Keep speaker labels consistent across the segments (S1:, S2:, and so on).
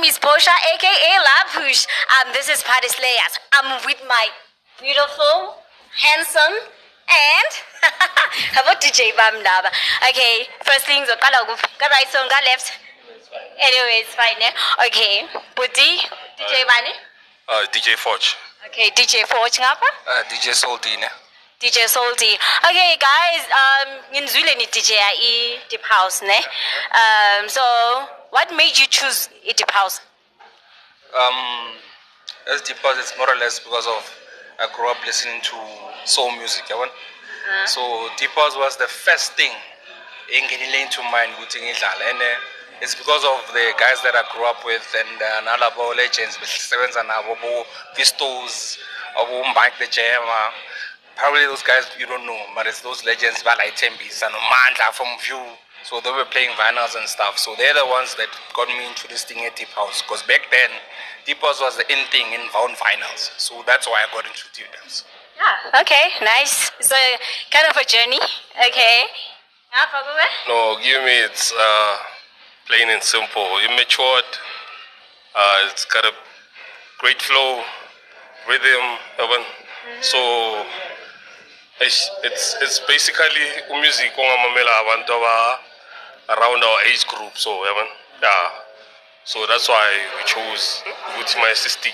S1: is Portia, aka Lapush. This is Party Slayers. I'm with my beautiful, handsome, and how about DJ Bamdaba? Okay, first things got right song, got left. Anyway, it's fine. Okay, Puti, DJ Bani.
S2: DJ Forge.
S1: Okay, DJ Forge ngapa?
S2: DJ Salty.
S1: DJ Salty. Okay, guys. Ngizwile ni DJ Deep House ne. So what made you choose Deep House?
S2: As Deep House, it's more or less because of I grew up listening to soul music. So Deep House was the first thing into mind, and it's because of the guys that I grew up with and Nalabo legends, Sevens and Abo Pistols, Abo Mike the Jam. Probably those guys you don't know, but it's those legends, Balai Tembis and Manta from View. So they were playing vinyls and stuff. So they're the ones that got me into this thing at Deep House. Because back then, Deep House was the in thing in vinyls. So that's why I got into Deep House.
S1: Yeah, okay, nice. So kind of a journey. Okay.
S3: No, give me it's plain and simple. Immature. It's got a great flow, rhythm. So it's basically music around our age group. So yeah. So that's why we chose with my sister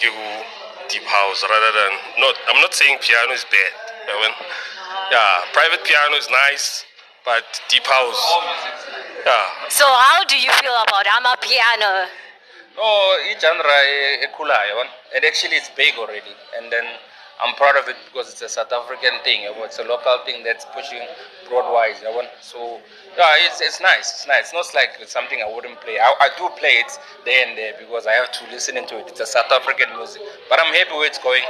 S3: Deep House rather than I'm not saying piano is bad. Yeah, private piano is nice, but Deep House. Yeah.
S1: So how do you feel about Amapiano?
S2: Oh, each genre is cool, and actually it's big already. And then I'm proud of it because it's a South African thing. It's a local thing that's pushing broadwise. So yeah, it's nice. It's nice. It's not like it's something I wouldn't play. I do play it there and there because I have to listen into it. It's a South African music, but I'm happy where it's going.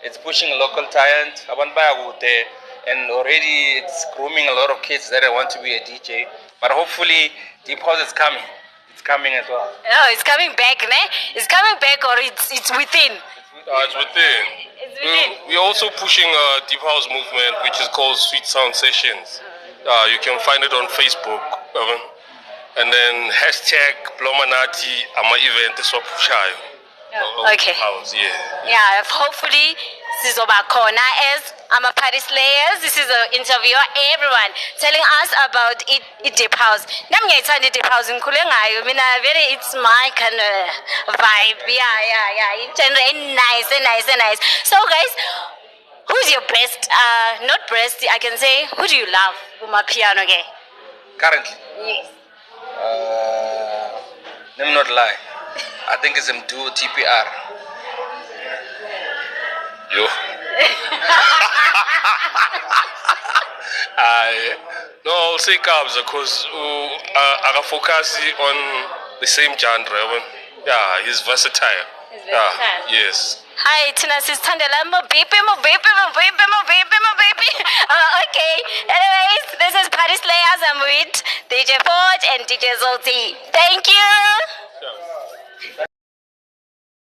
S2: It's pushing local talent. I want to there, and already it's grooming a lot of kids that want to be a DJ. But hopefully, Deep House is coming. It's coming as well.
S1: Oh, it's coming back, ne? It's coming back, or it's within.
S3: It's within. We're also pushing a Deep House movement, which is called Sweet Sound Sessions. You can find it on Facebook. And then #Blomanati ama event is
S1: Okay.
S3: House, yeah.
S1: Yeah, hopefully Sizoba Kona as Party Slayers. This is an interview. Everyone telling us about it Deep House. Namngiyayithanda Deep House ngikhule ngayo. Mina very it's my kind of vibe. Yeah. It's nice. So guys, who's your best not best, I can say, who do you love Uma piano game?
S2: Currently?
S1: Yes.
S2: Let me not lie. I think it's Mdu TPR.
S3: Yo. No, I'll say Cubs because I focus on the same genre. Yeah, he's versatile. Yes.
S1: Hi, Tina Sistandela, my baby. Okay. Anyways, this is Party Slayers. I'm with DJ Forge and DJ Zolti. Thank you.